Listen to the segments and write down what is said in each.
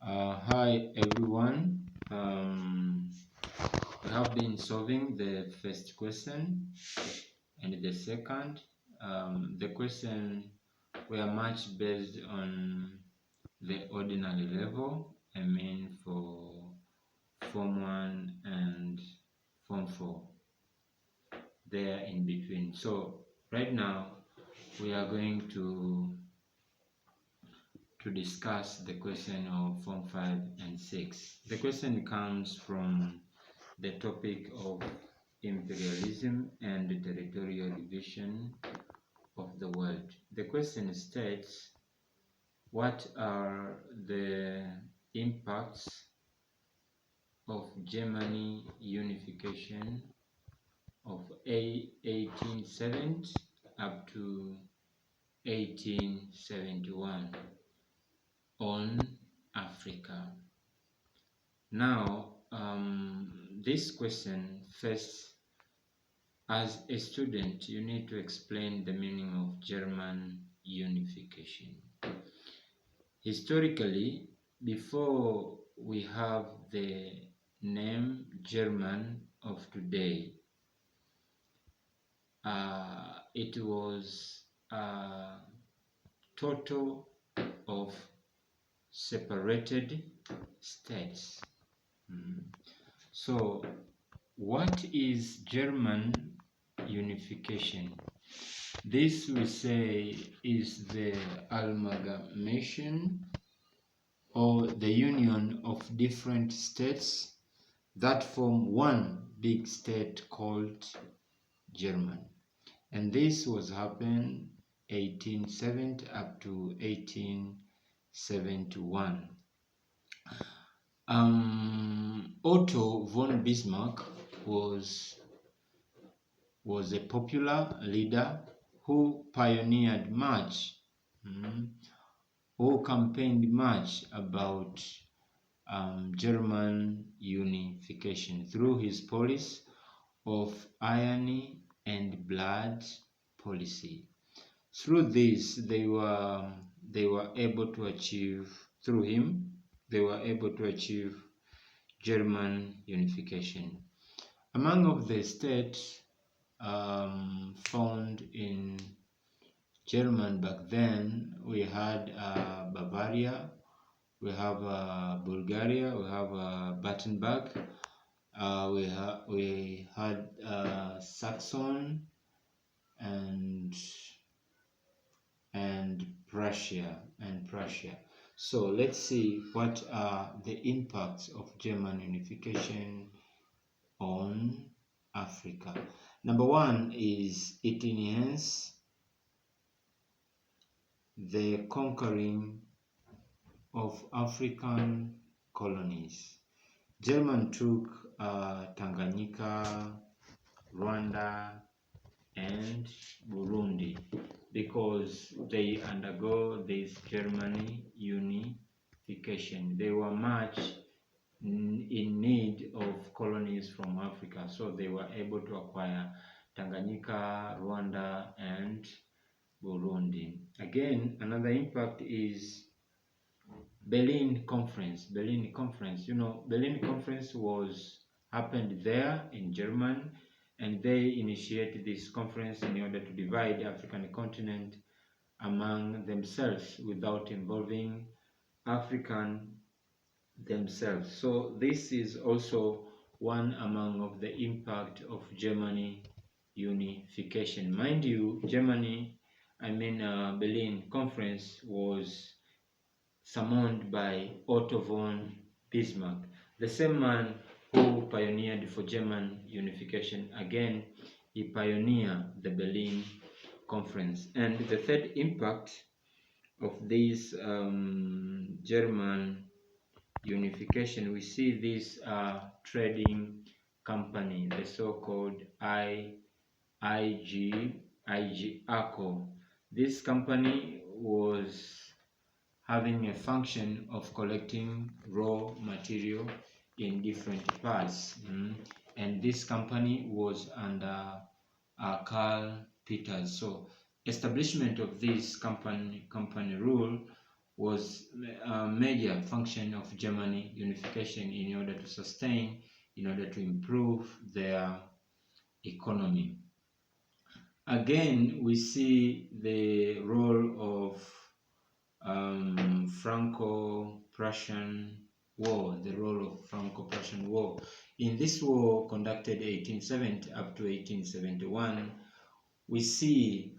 Hi everyone. We have been solving the first question and the second. The question were much based on the ordinary level, for Form 1 and Form 4, there in between. So right now we are going to discuss the question of Form 5 and 6. The question comes from the topic of imperialism and territorial division of the world. The question states, what are the impacts of Germany unification of 1870 up to 1871 on Africa? Now, this question, first, as a student, you need to explain the meaning of German unification. Historically, before we have the name German of today, it was a total of separated states. So, what is German unification? This we say is the amalgamation or the union of different states that form one big state called German. And this was happened 1870 up to 1871. Otto von Bismarck was a popular leader who pioneered much, who campaigned much about German unification through his policy of iron and blood policy. Through this, they were able to achieve, through him, they were able to achieve German unification. Among of the states found in German back then, we had Bavaria, we have Bulgaria, we have Battenberg, we had Saxon and Prussia. So let's see what are the impacts of German unification on Africa. Number one is it enhances the conquering of African colonies. German took Tanganyika, Rwanda, and Burundi because they undergo this German unification. They were much in need of colonies from Africa, so they were able to acquire Tanganyika, Rwanda, and Burundi. Again, another impact is Berlin Conference. Berlin Conference was happened there in Germany, and they initiated this conference in order to divide the African continent among themselves without involving African themselves. So this is also one among of the impact of Germany unification. Mind you, Berlin Conference was summoned by Otto von Bismarck, the same man who pioneered for German unification. Again, he pioneered the Berlin Conference. And the third impact of this German unification, we see this trading company, the so-called ACO. This company was having a function of collecting raw material in different parts, and this company was under Karl Peters. So establishment of this company rule was a major function of German unification in order to sustain, in order to improve their economy. Again, we see the role of Franco Prussian War, the role of Franco Prussian War. In this war, conducted 1870 up to 1871, we see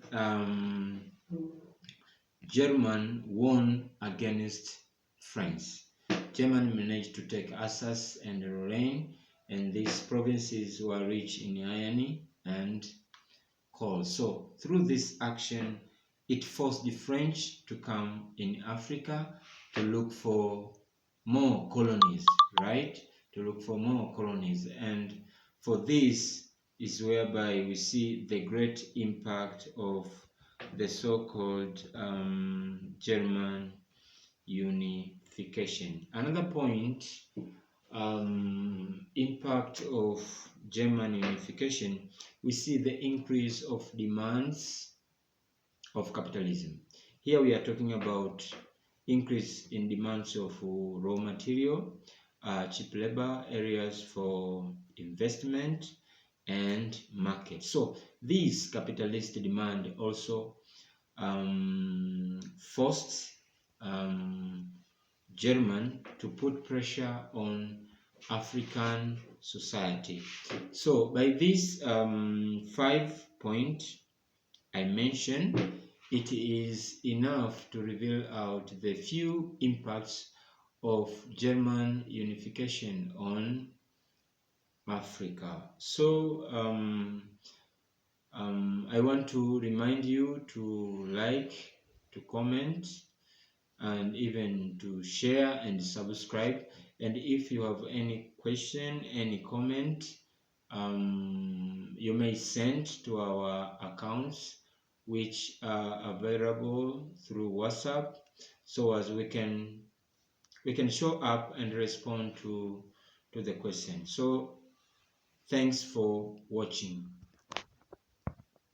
German won against France. Germany managed to take Alsace and Lorraine, and these provinces were rich in iron and coal. So through this action, it forced the French to come in Africa to look for more colonies, right? To look for more colonies. And for this is whereby we see the great impact of the so-called German Unification. Another point, impact of German unification, we see the increase of demands of capitalism. Here we are talking about increase in demands of raw material, cheap labor, areas for investment, and market. So this capitalist demand also forced German to put pressure on African society. So by this 5 point I mentioned, it is enough to reveal out the few impacts of German unification on Africa. So I want to remind you to like, to comment, and even to share and subscribe. And if you have any question, any comment, you may send to our accounts which are available through WhatsApp, so as we can show up and respond to the question. So thanks for watching.